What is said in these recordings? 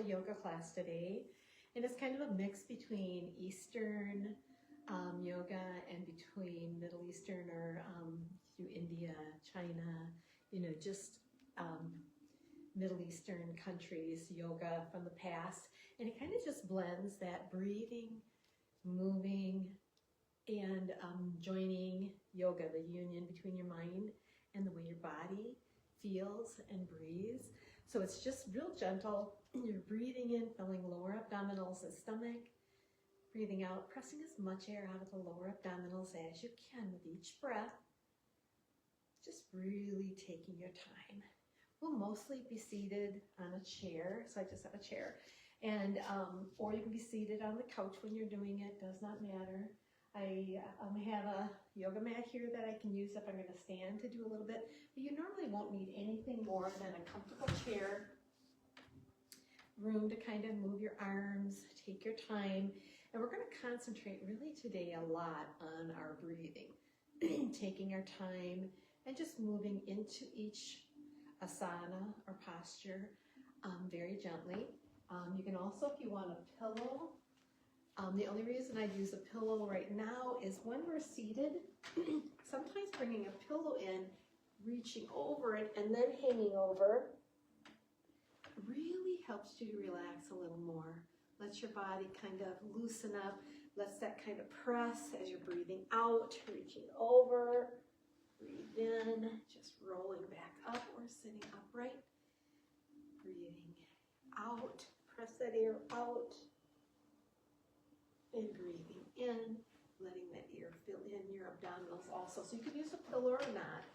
yoga class today, and it's kind of a mix between Eastern yoga and between Middle Eastern or through India, China, just Middle Eastern countries, yoga from the past. And it kind of just blends that breathing, moving, and joining yoga, the union between your mind and the way your body feels and breathes. So it's just real gentle. You're breathing in, filling lower abdominals and stomach. Breathing out, pressing as much air out of the lower abdominals as you can with each breath. Just really taking your time. We'll mostly be seated on a chair, so I just have a chair. And or you can be seated on the couch when you're doing it, does not matter. I have a yoga mat here that I can use if I'm going to stand to do a little bit. But you normally won't need anything more than a comfortable chair, room to kind of move your arms, take your time. And we're going to concentrate really today a lot on our breathing, taking our time and just moving into each asana or posture very gently. You can also, if you want a pillow, the only reason I'd use a pillow right now is when we're seated, sometimes bringing a pillow in, reaching over it, and then hanging over really helps you to relax a little more. Lets your body kind of loosen up, lets that kind of press as you're breathing out, reaching over, breathe in, just rolling back up or sitting upright, breathing out, press that air out, and breathing in, letting that air fill in your abdominals also. So you can use a pillow or not,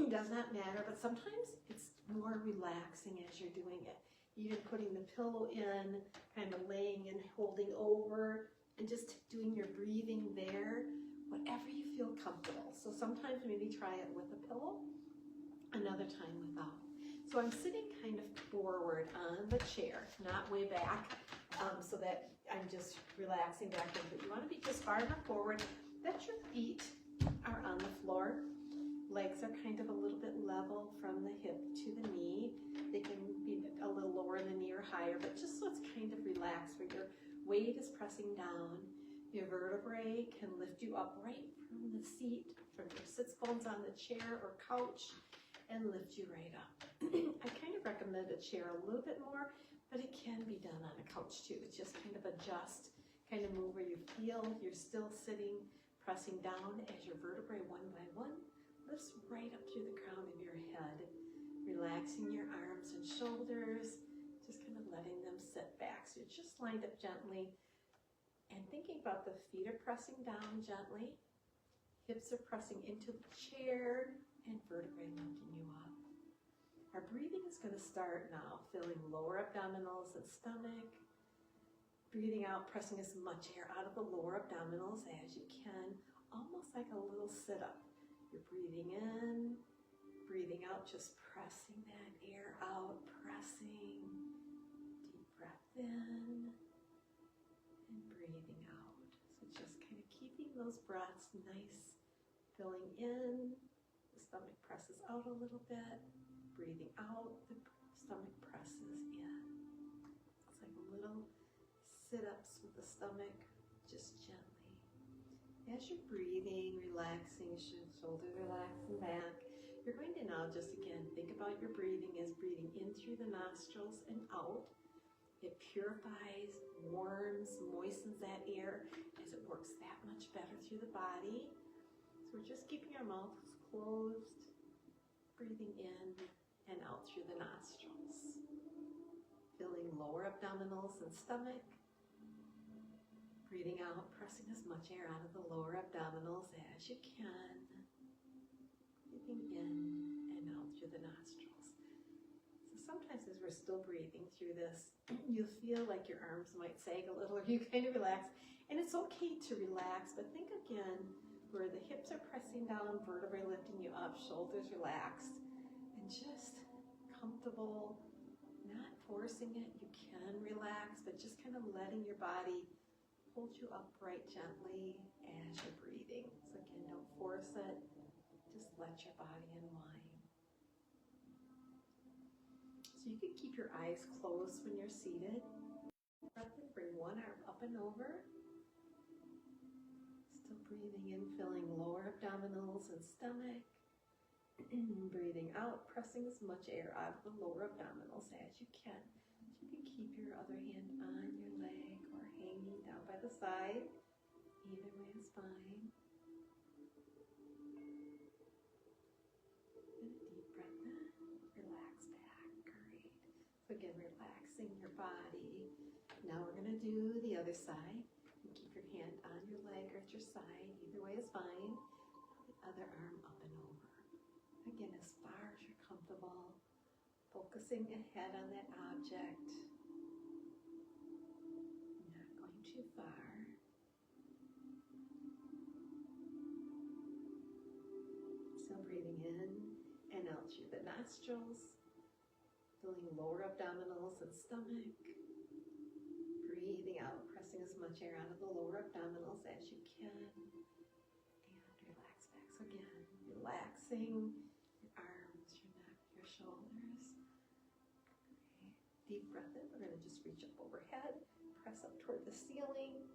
does not matter, but sometimes it's more relaxing as you're doing it. Even putting the pillow in, kind of laying and holding over, and just doing your breathing there, whatever you feel comfortable. So sometimes maybe try it with a pillow, another time without. So I'm sitting kind of forward on the chair, not way back, so that I'm just relaxing back in. But you want to be just far enough forward that your feet are on the floor. Legs are kind of a little bit level from the hip to the knee. They can be a little lower in the knee or higher, but just so it's kind of relaxed where your weight is pressing down. Your vertebrae can lift you up right from the seat, from your sits bones on the chair or couch, and lift you right up. I kind of recommend a chair a little bit more, but it can be done on a couch too. It's just kind of adjust, kind of move where you feel you're still sitting, pressing down as your vertebrae one by one lifts right up through the crown of your head, relaxing your arms and shoulders, just kind of letting them sit back. So you're just lined up gently and thinking about the feet are pressing down gently, hips are pressing into the chair, and vertebrae lifting you up. Our breathing is going to start now, filling lower abdominals and stomach, breathing out, pressing as much air out of the lower abdominals as you can, almost like a little sit-up. You're breathing in, breathing out, just pressing that air out, pressing, deep breath in, and breathing out. So just kind of keeping those breaths nice, filling in, the stomach presses out a little bit, breathing out, the stomach presses in. It's like little sit-ups with the stomach, just gently. As you're breathing, relaxing, shoulders relaxing back, you're going to now just again think about your breathing as breathing in through the nostrils and out. It purifies, warms, moistens that air as it works that much better through the body. So we're just keeping our mouths closed, breathing in and out through the nostrils. Filling lower abdominals and stomach. Breathing out, pressing as much air out of the lower abdominals as you can. Breathing in and out through the nostrils. So sometimes as we're still breathing through this, you'll feel like your arms might sag a little or you kind of relax. And it's okay to relax, but think again where the hips are pressing down, vertebrae lifting you up, shoulders relaxed, and just comfortable, not forcing it. You can relax, but just kind of letting your body hold you upright gently as you're breathing. So again, don't force it. Just let your body unwind. So you can keep your eyes closed when you're seated. Bring one arm up and over. Still breathing in, filling lower abdominals and stomach. Breathing out, pressing as much air out of the lower abdominals as you can. You can keep your other hand on your leg or hanging down by the side. Either way is fine. And a deep breath in. Relax back. Great. So again, relaxing your body. Now we're going to do the other side. You keep your hand on your leg or at your side. Either way is fine. The other arm up and over. Again, as far as you're comfortable. Focusing ahead on that object. Not going too far. Still breathing in and out through the nostrils. Filling lower abdominals and stomach. Breathing out, pressing as much air out of the lower abdominals as you can. And relax back. So again, relaxing your arms, your neck, your shoulders. Okay. Deep breath in. We're going to just reach up overhead, press up toward the ceiling.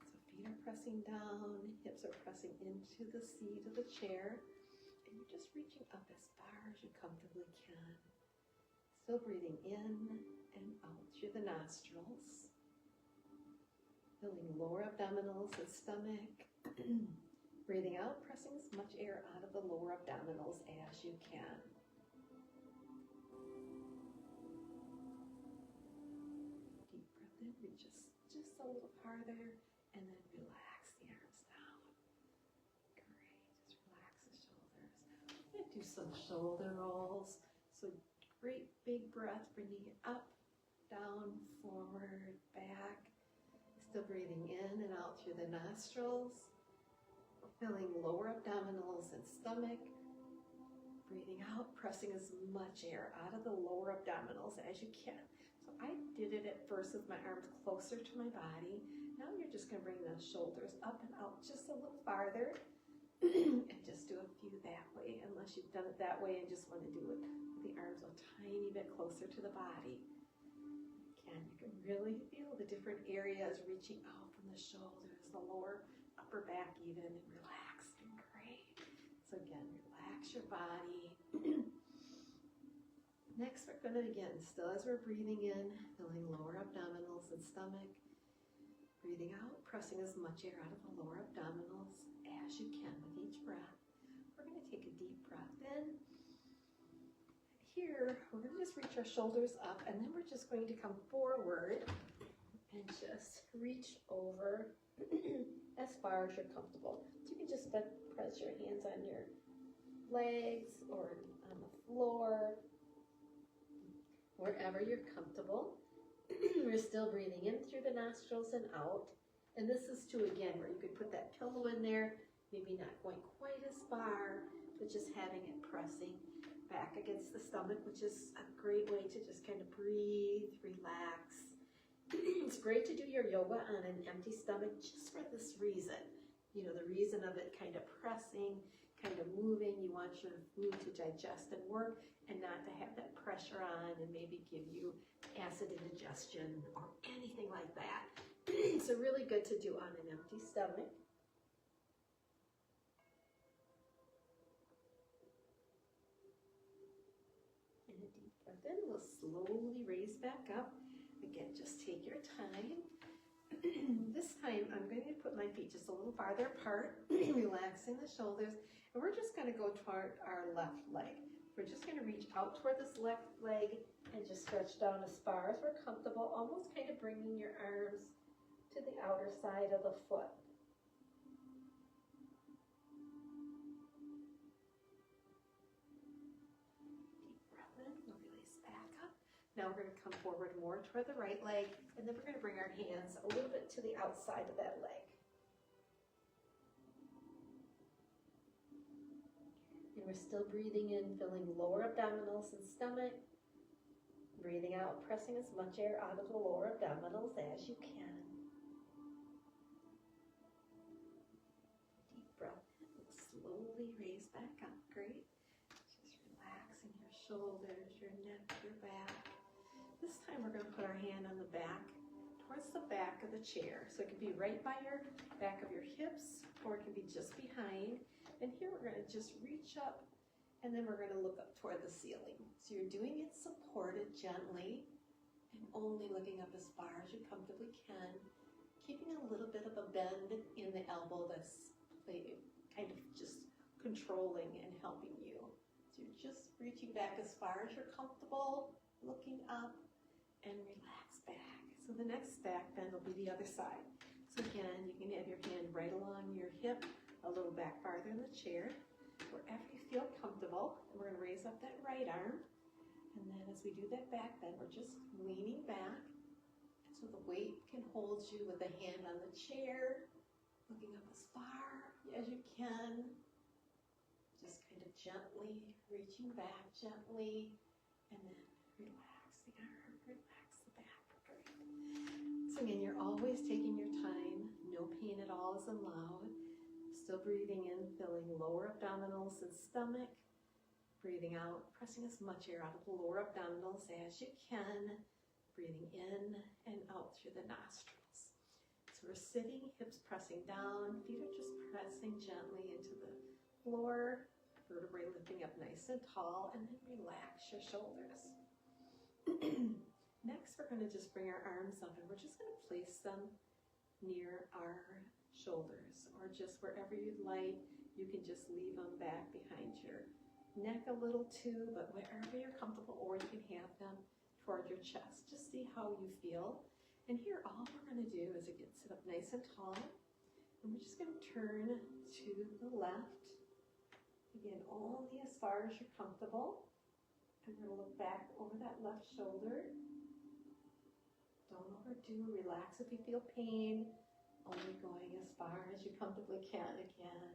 So feet are pressing down, hips are pressing into the seat of the chair. And you're just reaching up as far as you comfortably can. Still breathing in and out through the nostrils. Filling lower abdominals and stomach. Breathing out, pressing as much air out of the lower abdominals as you can. Deep breath in, reach just a little farther, and then relax the arms down. Great, just relax the shoulders. And do some shoulder rolls. So great big breath, bringing it up, down, forward, back. Still breathing in and out through the nostrils. Filling lower abdominals and stomach. Breathing out, pressing as much air out of the lower abdominals as you can. So I did it at first with my arms closer to my body. Now you're just going to bring the shoulders up and out just a little farther. And just do a few that way, unless you've done it that way and just want to do it with the arms a tiny bit closer to the body. Again, you can really feel the different areas reaching out from the shoulders, the lower upper back even, and relaxing. Great. So again, relax your body. Next, we're going to, again, still as we're breathing in, filling lower abdominals and stomach. Breathing out, pressing as much air out of the lower abdominals as you can with each breath. We're going to take a deep breath in. Here, we're going to just reach our shoulders up, and then we're just going to come forward and just reach over as far as you're comfortable. So you can just press your hands on your legs or on the floor, wherever you're comfortable. We're still breathing in through the nostrils and out. And this is to, again, where you could put that pillow in there, maybe not going quite as far, but just having it pressing back against the stomach, which is a great way to just kind of breathe, relax. It's great to do your yoga on an empty stomach just for this reason. You know, the reason of it kind of pressing, kind of moving. You want your food to digest and work and not to have that pressure on and maybe give you acid indigestion or anything like that. So really good to do on an empty stomach. And a deep breath in. We'll slowly raise back up. Again, just take your time. This time, I'm going to put my feet just a little farther apart, relaxing the shoulders, and we're just going to go toward our left leg. We're just going to reach out toward this left leg and just stretch down as far as we're comfortable, almost kind of bringing your arms to the outer side of the foot. Deep breath in, we'll release back up. Now we're going to come forward more toward the right leg, and then we're going to bring our hands a little bit to the outside of that leg. And we're still breathing in, filling lower abdominals and stomach. Breathing out, pressing as much air out of the lower abdominals as you can. Deep breath in, slowly raise back up. Great. Just relaxing your shoulders, your neck, your back. This time we're going to put our hand on the back, towards the back of the chair. So it can be right by your back of your hips, or it can be just behind. And here we're going to just reach up, and then we're going to look up toward the ceiling. So you're doing it supported gently, and only looking up as far as you comfortably can, keeping a little bit of a bend in the elbow that's kind of just controlling and helping you. So you're just reaching back as far as you're comfortable, looking up, and relax back. So the next back bend will be the other side. So again, you can have your hand right along your hip, a little back farther in the chair, wherever you feel comfortable. And we're going to raise up that right arm. And then as we do that back bend, we're just leaning back. So the weight can hold you with the hand on the chair, looking up as far as you can. Just kind of gently reaching back, gently, and then relax the arm, relax the back. Great. So again, you're always taking your time. No pain at all is allowed. Still breathing in, filling lower abdominals and stomach. Breathing out, pressing as much air out of the lower abdominals as you can. Breathing in and out through the nostrils. So we're sitting, hips pressing down, feet are just pressing gently into the floor, vertebrae lifting up nice and tall, and then relax your shoulders. Next, we're going to just bring our arms up, and we're just going to place them near our shoulders, or just wherever you'd like. You can just leave them back behind your neck a little too, but wherever you're comfortable, or you can have them toward your chest. Just see how you feel. And here, all we're going to do is again sit up nice and tall, and we're just going to turn to the left. Again, only as far as you're comfortable. And we're going to look back over that left shoulder. Don't overdo. Relax if you feel pain. Only going as far as you comfortably can. Again,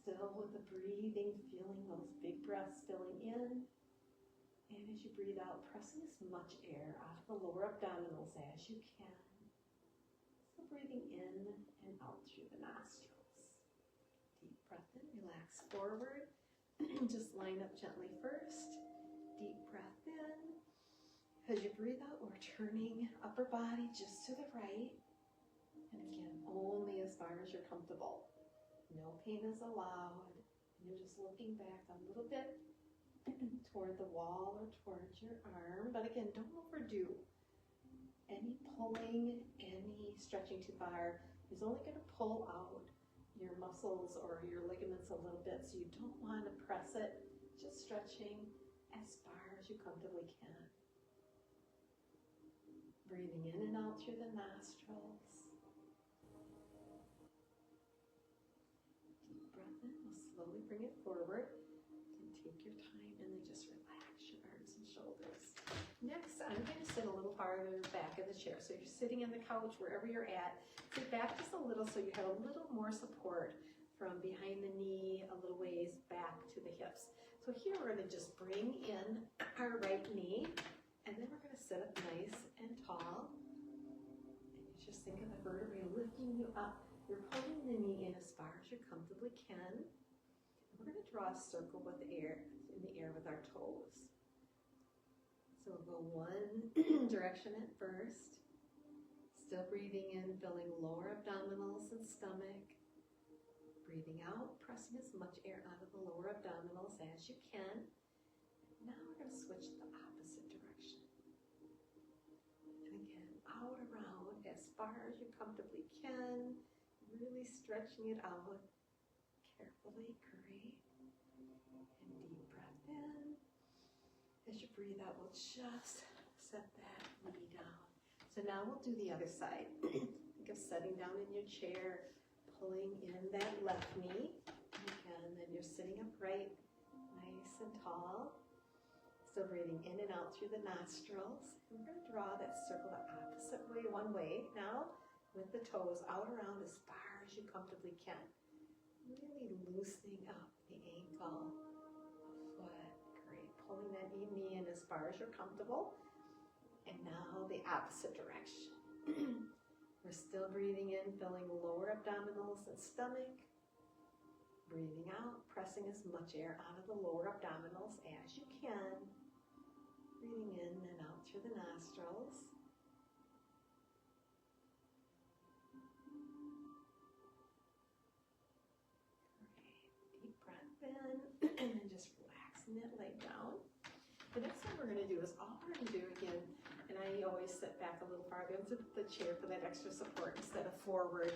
still with the breathing, feeling those big breaths filling in. And as you breathe out, pressing as much air out of the lower abdominals as you can. So breathing in and out through the nostrils. Deep breath in, relax forward. Just line up gently first. Deep breath in. As you breathe out, we're turning upper body just to the right. And again, only as far as you're comfortable. No pain is allowed. And you're just looking back a little bit toward the wall or towards your arm. But again, don't overdo. Any pulling, any stretching too far is only going to pull out your muscles or your ligaments a little bit. So you don't want to press it. Just stretching as far as you comfortably can. Breathing in and out through the nostrils. Deep breath in. We'll slowly bring it forward. Take your time and then just relax your arms and shoulders. Next, I'm going to sit a little farther back in the chair. So you're sitting on the couch, wherever you're at, sit back just a little so you have a little more support from behind the knee, a little ways back to the hips. So here we're going to just bring in our right knee, and then we're going to sit up nice and tall. And you just think of the vertebrae lifting you up. You're pulling the knee in as far as you comfortably can. We're going to draw a circle with air in the air with our toes. So we'll go one direction at first. Still breathing in, filling lower abdominals and stomach. Breathing out, pressing as much air out of the lower abdominals as you can. Now we're going to switch to the opposite direction. And again, out around as far as you comfortably can. Really stretching it out carefully. Great. And deep breath in. As you breathe out, we'll just set that knee down. So now we'll do the other side. Think of setting down in your chair, pulling in that left knee. Again, and then you're sitting upright, nice and tall. Still breathing in and out through the nostrils. And we're going to draw that circle the opposite way, one way now, with the toes out around as far as you comfortably can. Really loosening up the ankle, the foot. Great. Pulling that knee in as far as you're comfortable. And now the opposite direction. We're still breathing in, filling lower abdominals and stomach. Breathing out, pressing as much air out of the lower abdominals as you can. Breathing in and out through the nostrils. Deep breath in, and then just relaxing that leg down. The next one we're going to do is all we're going to do again, and I always sit back a little farther into the chair for that extra support instead of forward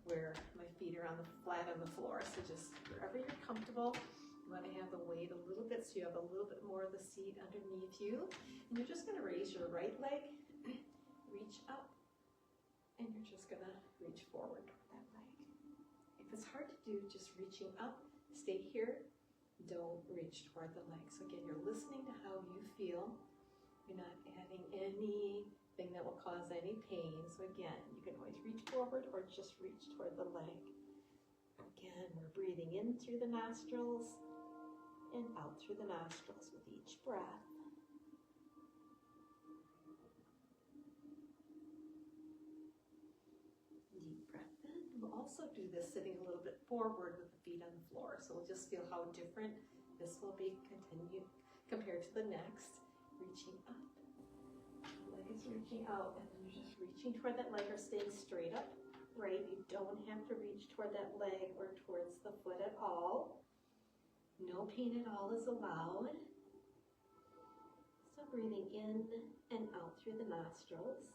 where my feet are on the flat on the floor. So just wherever you're comfortable, you want to have the weight a little bit so you have a little bit more of the seat underneath you. And you're just going to raise your right leg, reach up, and you're just going to reach forward toward that leg. If it's hard to do, just reaching up, stay here. Don't reach toward the leg. So again, you're listening to how you feel. You're not adding anything that will cause any pain. So again, you can always reach forward or just reach toward the leg. Again, we're breathing in through the nostrils and out through the nostrils with each breath. Deep breath in. We'll also do this sitting a little bit forward with the feet on the floor. So we'll just feel how different this will be compared to the next. Reaching up. Leg is reaching out, and then you're just reaching toward that leg or staying straight up. Right? You don't have to reach toward that leg or towards the foot at all. No pain at all is allowed. So breathing in and out through the nostrils.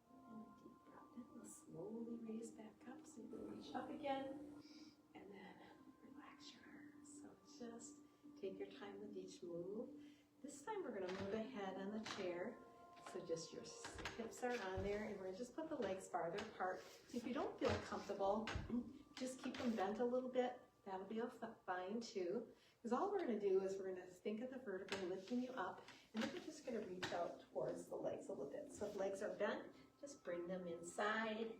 And a deep breath in. We'll slowly raise back up so you can reach up again. And then relax your arms. So just take your time with each move. This time we're going to move ahead on the chair. So just your hips are on there, and we're going to just put the legs farther apart. So if you don't feel comfortable, just keep them bent a little bit. That'll be fine too. Because all we're going to do is we're going to think of the vertebrae lifting you up, and then we're just going to reach out towards the legs a little bit. So if legs are bent, just bring them inside.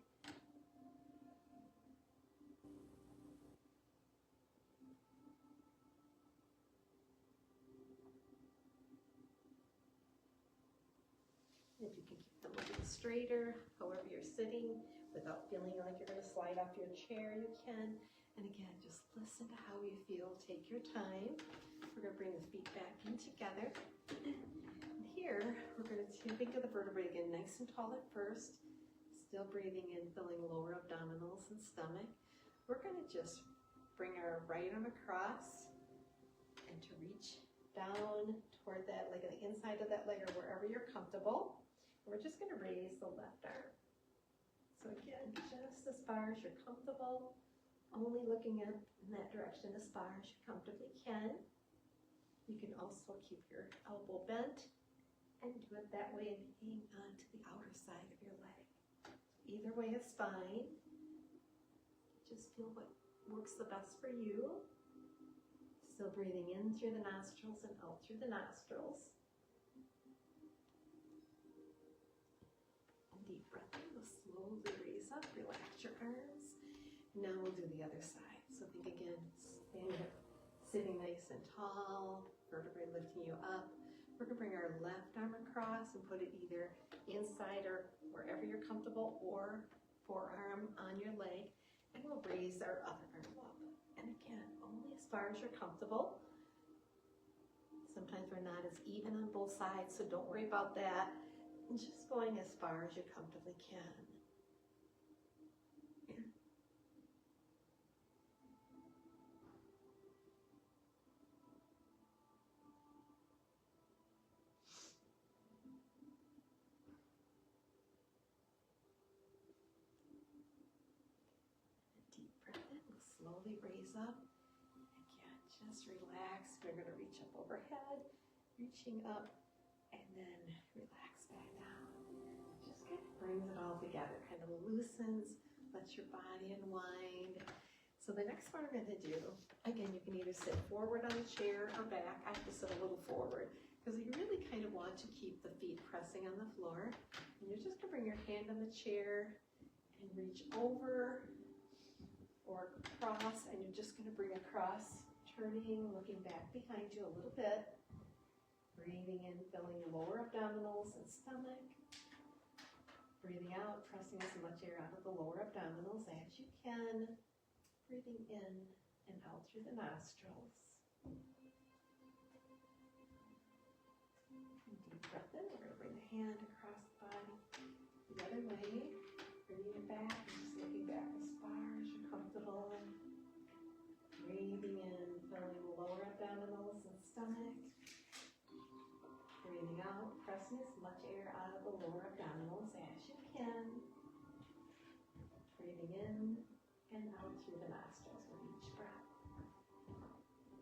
If you can keep them a little straighter, however you're sitting, without feeling like you're going to slide off your chair, you can. And again, just listen to how you feel. Take your time. We're going to bring the feet back in together. And here, we're going to think of the vertebrae again, nice and tall at first. Still breathing in, filling lower abdominals and stomach. We're going to just bring our right arm across and to reach down toward that leg, on the inside of that leg or wherever you're comfortable. We're just going to raise the left arm. So again, just as far as you're comfortable, only looking in that direction as far as you comfortably can. You can also keep your elbow bent and do it that way and hang on to the outer side of your leg. Either way is fine. Just feel what works the best for you. Still breathing in through the nostrils and out through the nostrils. Deep breath in. We'll slowly raise up, relax your arms. Now we'll do the other side. So think again, sitting nice and tall, vertebrae lifting you up. We're going to bring our left arm across and put it either inside or wherever you're comfortable, or forearm on your leg. And we'll raise our other arm up. And again, only as far as you're comfortable. Sometimes we're not as even on both sides, so don't worry about that. And just going as far as you comfortably can. Deep breath in. We'll slowly raise up. Again, just relax. We're going to reach up overhead, reaching up, and then relax back down. Just kind of brings it all together, kind of loosens, lets your body unwind. So the next one we're going to do, again, you can either sit forward on the chair or back. I have to sit a little forward because you really kind of want to keep the feet pressing on the floor. And you're just going to bring your hand on the chair and reach over or across, and you're just going to bring across, turning, looking back behind you a little bit. Breathing in, filling lower abdominals and stomach. Breathing out, pressing as much air out of the lower abdominals as you can. Breathing in and out through the nostrils. And deep breath in. We're going to bring the hand across the body the other way. Bringing it back and just looking back as far as you're comfortable. Breathing in, filling the lower abdominals and stomach. Breathing out, pressing as much air out of the lower abdominals as you can. Breathing in and out through the nostrils with each breath.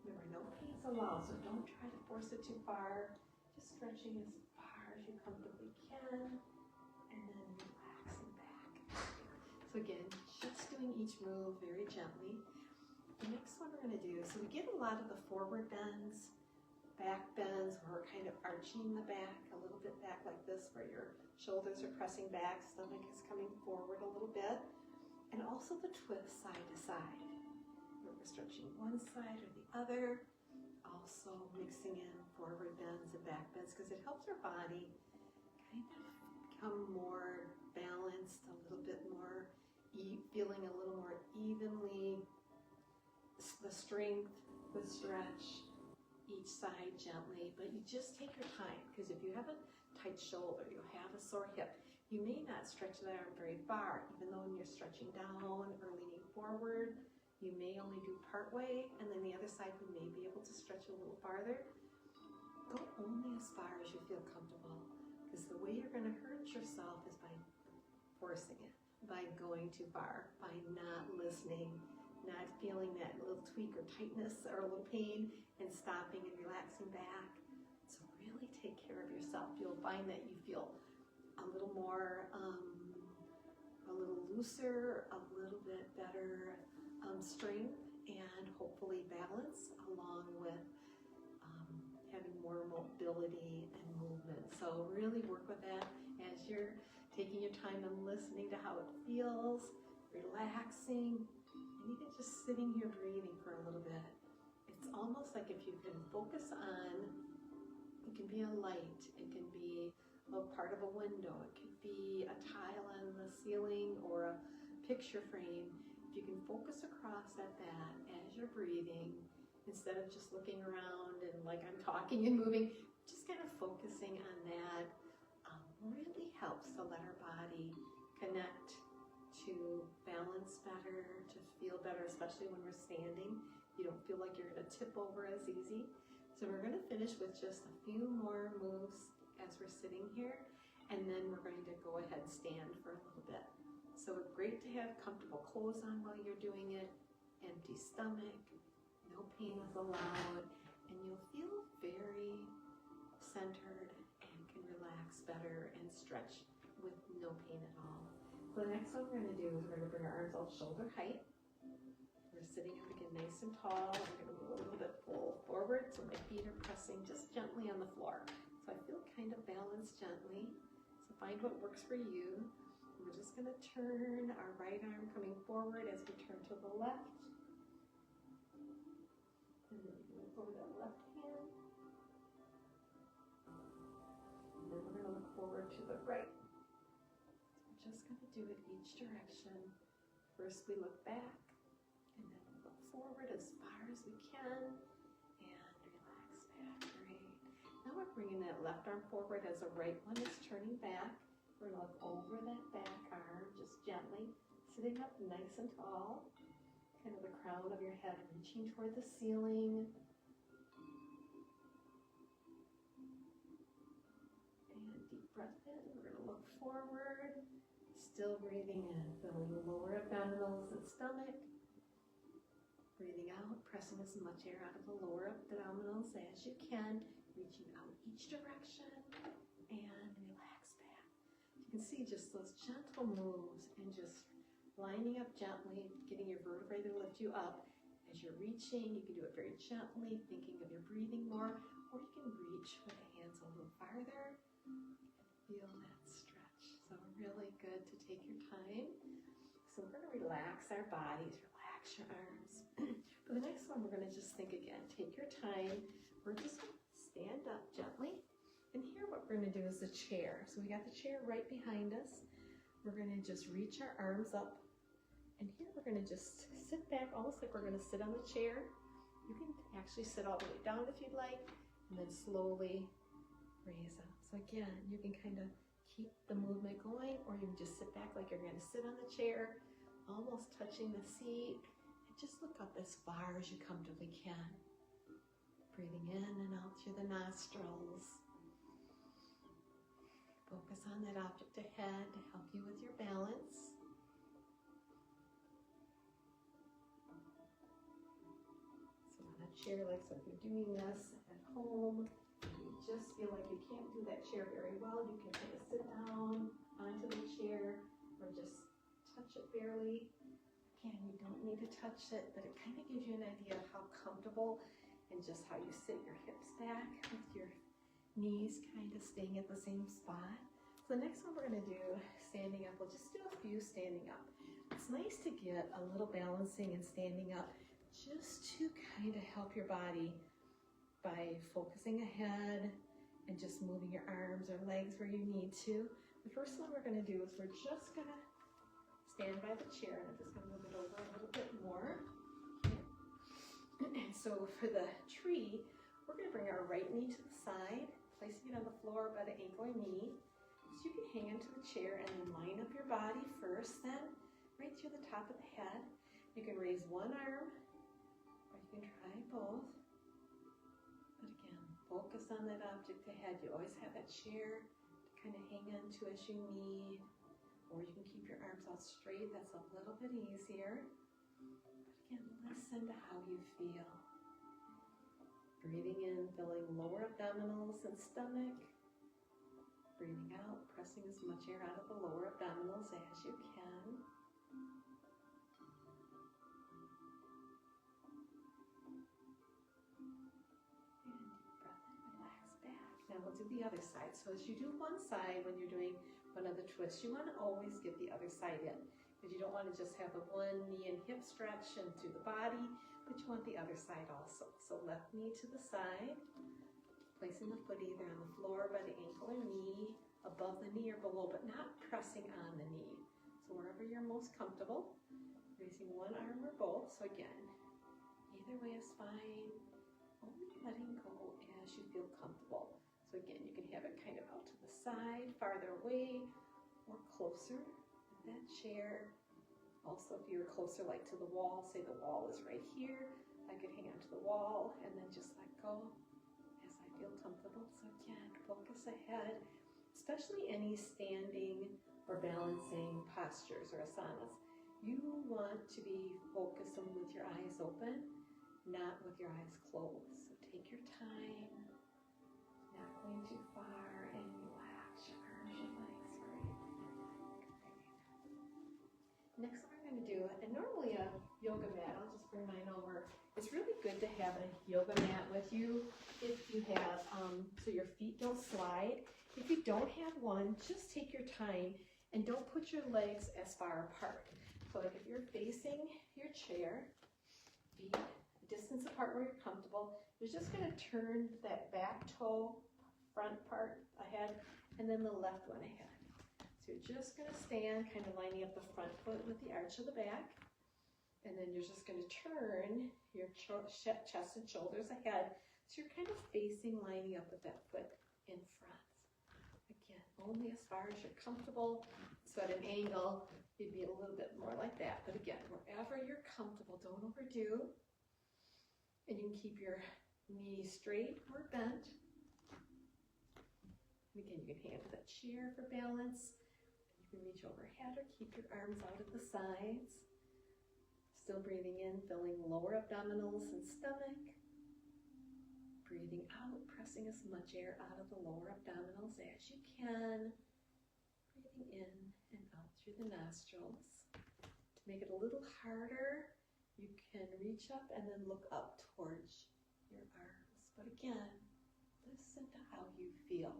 Remember, no pain's allowed, so don't try to force it too far. Just stretching as far as you comfortably can, and then relaxing back. So again, just doing each move very gently. The next one we're going to do, so we get a lot of the forward bends, back bends, where we're kind of arching the back, a little bit back like this, where your shoulders are pressing back, stomach is coming forward a little bit, and also the twist side to side, where we're stretching one side or the other, also mixing in forward bends and back bends, because it helps our body kind of become more balanced, a little bit more, feeling a little more evenly, the strength, the stretch, each side gently, but you just take your time, because if you have a tight shoulder, you'll have a sore hip. You may not stretch that arm very far, even though when you're stretching down or leaning forward, you may only do part way, and then the other side you may be able to stretch a little farther. Go only as far as you feel comfortable, because the way you're going to hurt yourself is by forcing it, by going too far, by not listening, not feeling that little tweak or tightness or a little pain, and stopping and relaxing back. So really take care of yourself. You'll find that you feel a little more, a little looser, a little bit better strength, and hopefully balance, along with having more mobility and movement. So really work with that as you're taking your time and listening to how it feels, relaxing, and even just sitting here breathing for a little bit. It's almost like if you can focus on, it can be a light, it can be a part of a window, it could be a tile on the ceiling or a picture frame. If you can focus across at that as you're breathing, instead of just looking around and like I'm talking and moving, just kind of focusing on that really helps to let our body connect, to balance better, to feel better, especially when we're standing. You don't feel like you're going to tip over as easy. So we're going to finish with just a few more moves as we're sitting here, and then we're going to go ahead and stand for a little bit. So it's great to have comfortable clothes on while you're doing it, empty stomach, no pain is allowed, and you'll feel very centered and can relax better and stretch with no pain at all. So the next one we're going to do is we're going to bring our arms out shoulder height. We're sitting up again nice and tall. I'm going to move a little bit forward so my feet are pressing just gently on the floor. So I feel kind of balanced gently. So find what works for you. We're just going to turn our right arm coming forward as we turn to the left. And then we can look over that left hand. And then we're going to look forward to the right. So we're just going to do it each direction. First we look back, and then we look forward as far as we can, and relax back. Great. Now we're bringing that left arm forward as the right one is turning back. We're going to look over that back arm just gently, sitting up nice and tall, kind of the crown of your head reaching toward the ceiling. And deep breath in. We're going to look forward, still breathing in, filling the lower abdominals and stomach. Breathing out, pressing as much air out of the lower abdominals as you can, reaching out each direction, and relax back. You can see just those gentle moves and just lining up gently, getting your vertebrae to lift you up. As you're reaching, you can do it very gently, thinking of your breathing more, or you can reach with the hands a little farther and feel that stretch. So really good to take your time. So we're going to relax our bodies, relax your arms. For the next one, we're going to just think again. Take your time. We're just going to stand up gently. And here what we're going to do is the chair. So we got the chair right behind us. we're gonna just reach our arms up. And here we're gonna just sit back, almost like we're gonna sit on the chair. You can actually sit all the way down if you'd like, and then slowly raise up. So again, you can kind of keep the movement going, or you can just sit back like you're gonna sit on the chair, almost touching the seat, and just look up as far as you comfortably can. Breathing in and out through the nostrils. Focus on that object ahead to help you with your balance. So on a chair, like so if you're doing this at home, you just feel like you can't do that chair very well, you can kind of sit down onto the chair or just touch it barely. Again, you don't need to touch it, but it kind of gives you an idea of how comfortable and just how you sit your hips back with your knees kind of staying at the same spot. So the next one we're going to do, standing up, we'll just do a few standing up. It's nice to get a little balancing and standing up just to kind of help your body by focusing ahead and just moving your arms or legs where you need to. The first one we're going to do is we're just going to stand by the chair, and I'm just going to move it over a little bit more. And so for the tree, we're going to bring our right knee to the side, placing it on the floor by the ankle or knee. So you can hang onto the chair and then line up your body first, then right through the top of the head. You can raise one arm, or you can try both. But again, focus on that object ahead. You always have that chair to kind of hang onto as you need, or you can keep your arms out straight. That's a little bit easier. But again, listen to how you feel. Breathing in, filling lower abdominals and stomach. Breathing out, pressing as much air out of the lower abdominals as you can. And deep breath in, relax back. Now we'll do the other side. So as you do one side, when you're doing one of the twists, you want to always get the other side in, because you don't want to just have the one knee and hip stretch and through the body, but you want the other side also. So left knee to the side, placing the foot either on the floor by the ankle or knee, above the knee or below, but not pressing on the knee. So wherever you're most comfortable, raising one arm or both. So again, either way is fine, only letting go as you feel comfortable. So again, you can have it kind of out to the side, farther away, or closer with that chair. Also, if you're closer like to the wall, say the wall is right here, I could hang onto the wall and then just let go as I feel comfortable. So again, focus ahead, especially any standing or balancing postures or asanas. You want to be focusing with your eyes open, not with your eyes closed. So take your time, not going too far, and relax your arms and legs. Great. Next one we're going to do, and normally a yoga mat, I'll just bring mine over. It's really good to have a yoga mat with you if you have, so your feet don't slide. If you don't have one, just take your time and don't put your legs as far apart. So like if you're facing your chair, feet a distance apart where you're comfortable, you're just going to turn that back toe, front part ahead, and then the left one ahead. So you're just going to stand, kind of lining up the front foot with the arch of the back, and then you're just going to turn your chest and shoulders ahead, so you're kind of facing, lining up with that foot in front. Again, only as far as you're comfortable. So at an angle, you'd be a little bit more like that. But again, wherever you're comfortable, don't overdo. And you can keep your knees straight or bent. And again, you can hang onto that chair for balance. You can reach overhead or keep your arms out at the sides. Still breathing in, filling lower abdominals and stomach. Breathing out, pressing as much air out of the lower abdominals as you can. Breathing in and out through the nostrils. To make it a little harder, you can reach up and then look up towards your arms. But again, listen to how you feel.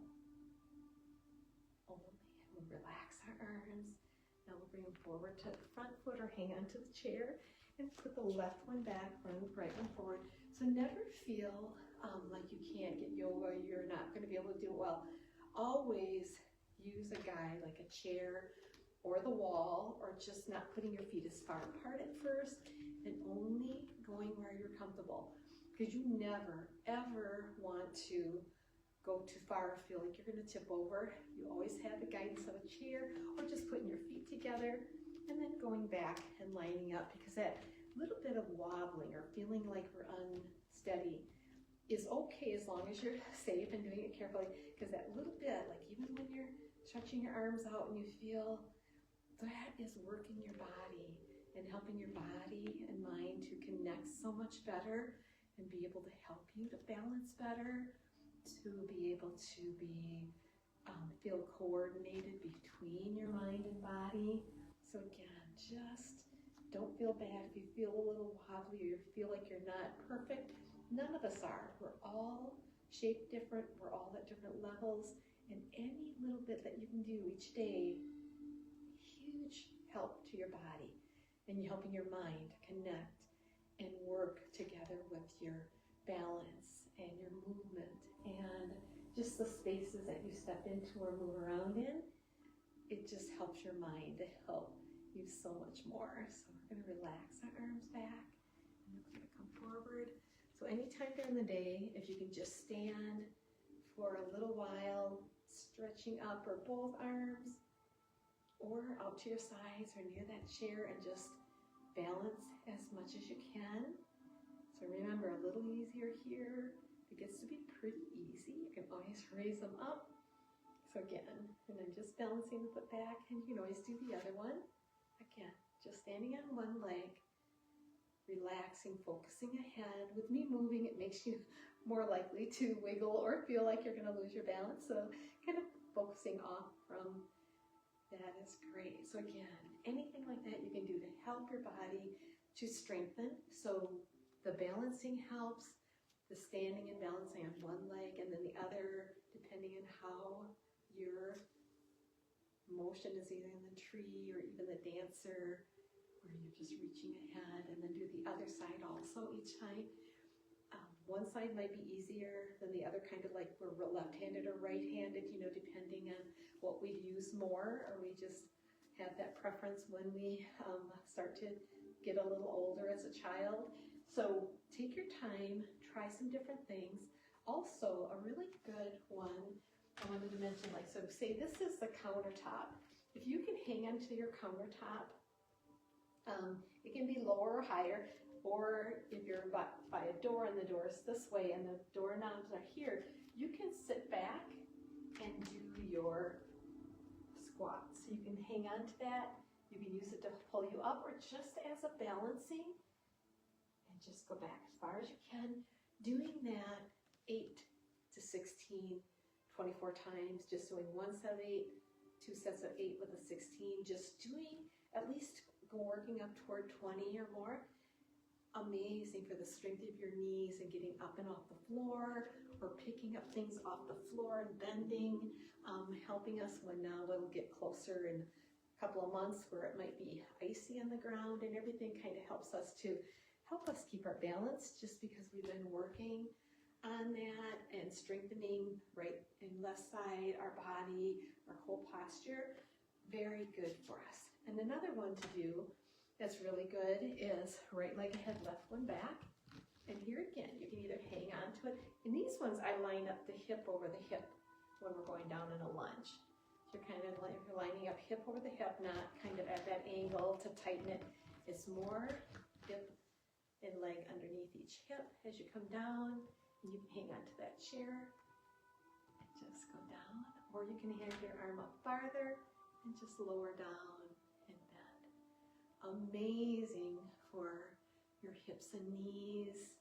Only, and we'll relax our arms. Now we'll bring them forward to the front foot or hang onto the chair and put the left one back, bring the right one forward. So never feel like you can't get yoga, you're not going to be able to do it well. Always use a guide like a chair or the wall, or just not putting your feet as far apart at first, and only going where you're comfortable. Because you never, ever want to go too far or feel like you're gonna tip over. You always have the guidance of a chair, or just putting your feet together, and then going back and lining up, because that little bit of wobbling or feeling like we're unsteady is okay as long as you're safe and doing it carefully, because that little bit, like even when you're stretching your arms out and you feel that is working your body and helping your body and mind to connect so much better and be able to help you to balance better, to be able to be feel coordinated between your mind and body. So again, just don't feel bad if you feel a little wobbly or you feel like you're not perfect. None of us are. We're all shaped different. We're all at different levels. And any little bit that you can do each day, huge help to your body and helping your mind connect and work together with your balance and your movement and just the spaces that you step into or move around in. It just helps your mind to help you so much more. So we're going to relax our arms back and we're going to come forward. So anytime during the day, if you can just stand for a little while, stretching up or both arms or out to your sides or near that chair, and just balance as much as you can. So remember, a little easier here. It gets to be pretty easy. You can always raise them up. So again, and then just balancing the foot back, and you can always do the other one. Again, just standing on one leg, relaxing, focusing ahead. With me moving, it makes you more likely to wiggle or feel like you're going to lose your balance. So kind of focusing off from that is great. So again, anything like that you can do to help your body to strengthen. So the balancing helps, the standing and balancing on one leg, and then the other, depending on how your motion is, either in the tree or even the dancer, where you're just reaching ahead, and then do the other side also each time. One side might be easier than the other, kind of like we're left-handed or right-handed, depending on what we use more, or we just have that preference when we start to get a little older as a child. So take your time, try some different things. Also, a really good one I wanted to mention, like, so say this is the countertop. If you can hang onto your countertop, it can be lower or higher, or if you're by a door and the door is this way and the doorknobs are here, you can sit back and do your squats. You can hang on to that. You can use it to pull you up, or just as a balancing, and just go back as far as you can. Doing that 8 to 16, 24 times, just doing one set of 8, 2 sets of 8 with a 16, just doing at least working up toward 20 or more. Amazing for the strength of your knees and getting up and off the floor, or picking up things off the floor and bending, helping us when now we'll get closer in a couple of months where it might be icy on the ground, and everything kind of helps us to help us keep our balance, just because we've been working on that and strengthening right and left side, our body, our whole posture. Very good for us. And another one to do that's really good is right leg ahead, left one back. And here again, you can either hang on to it. In these ones, I line up the hip over the hip when we're going down in a lunge. So you're kind of like you're lining up hip over the hip, not kind of at that angle to tighten it. It's more hip and leg underneath each hip as you come down. And you can hang on to that chair and just go down. Or you can have your arm up farther and just lower down and bend. Amazing for your hips and knees.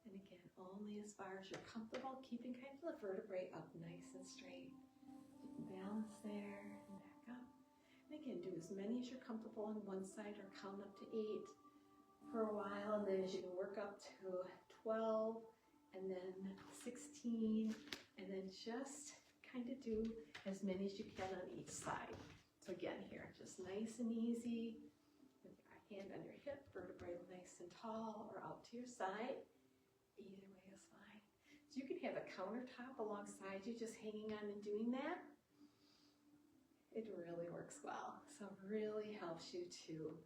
And again, only as far as you're comfortable, keeping kind of the vertebrae up nice and straight. You can balance there and back up. And again, do as many as you're comfortable on one side, or count up to 8 for a while. And then as you can work up to 12, and then 16, and then just kind of do as many as you can on each side. So again, here, just nice and easy, with your hand on your hip, vertebrae nice and tall, or out to your side. Either way is fine. So you can have a countertop alongside you, just hanging on and doing that. It really works well. So it really helps you to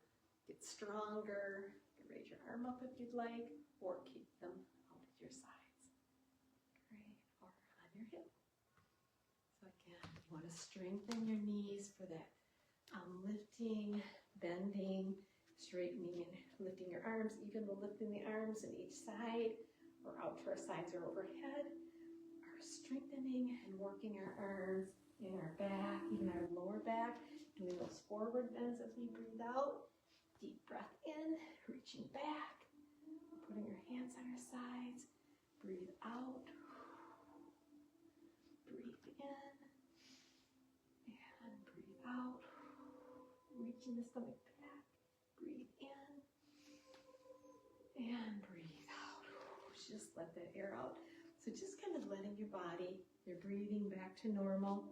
get stronger. You can raise your arm up if you'd like, or keep them out at your sides. Great, or on your hip. So again, you want to strengthen your knees for that lifting, bending, straightening, and lifting your arms, even lifting the arms in each side or out to our sides or overhead, are strengthening and working our arms in our back, even our lower back, doing those forward bends as we breathe out. Deep breath in, reaching back, putting your hands on our sides. Breathe out. Breathe in. And breathe out. Reaching the stomach back. Breathe in. And breathe out. Just let that air out. So just kind of letting your body, your breathing back to normal.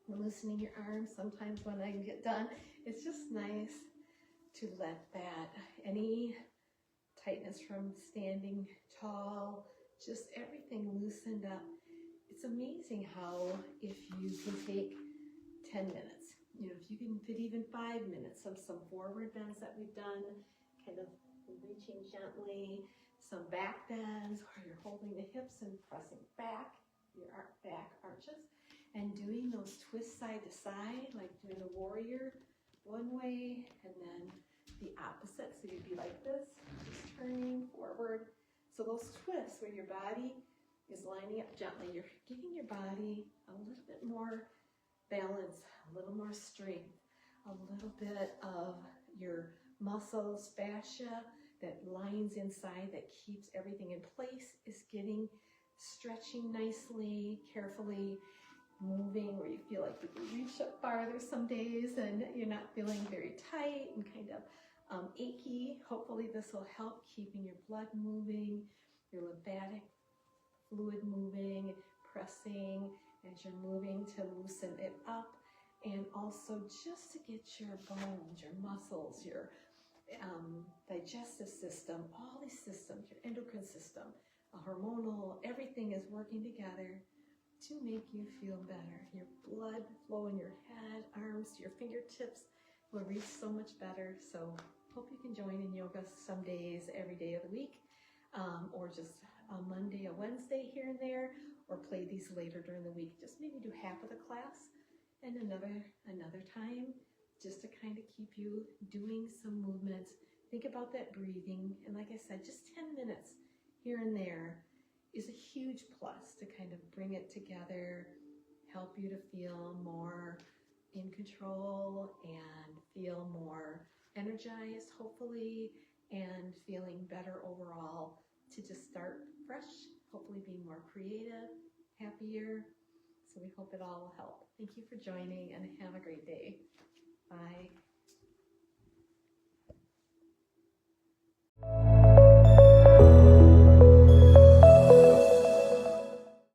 Loosening your arms. Sometimes when I get done, it's just nice to let that, any tightness from standing tall, just everything loosened up. It's amazing how if you can take 10 minutes, if you can fit even 5 minutes of some forward bends that we've done, kind of reaching gently, some back bends where you're holding the hips and pressing back, your back arches, and doing those twists side to side, like doing a warrior one way and then the opposite. So you'd be like this, just turning forward. So those twists where your body is lining up gently, you're giving your body a little bit more balance, a little more strength, a little bit of your muscles, fascia that lines inside that keeps everything in place is stretching nicely, carefully, moving where you feel like you can reach up farther some days and you're not feeling very tight and kind of achy. Hopefully this will help keeping your blood moving, your lymphatic fluid moving, pressing as you're moving to loosen it up, and also just to get your bones, your muscles, your digestive system, all these systems, your endocrine system, hormonal, everything is working together to make you feel better. Your blood flow in your head, arms, to your fingertips will reach so much better. So hope you can join in yoga some days, every day of the week, or just a Monday, a Wednesday here and there, or play these later during the week. Just maybe do half of the class and another time, just to kind of keep you doing some movements. Think about that breathing. And like I said, just 10 minutes here and there is a huge plus to kind of bring it together, help you to feel more in control and feel more energized, hopefully, and feeling better overall to just start fresh, hopefully being more creative, happier. So we hope it all will help. Thank you for joining and have a great day. Bye.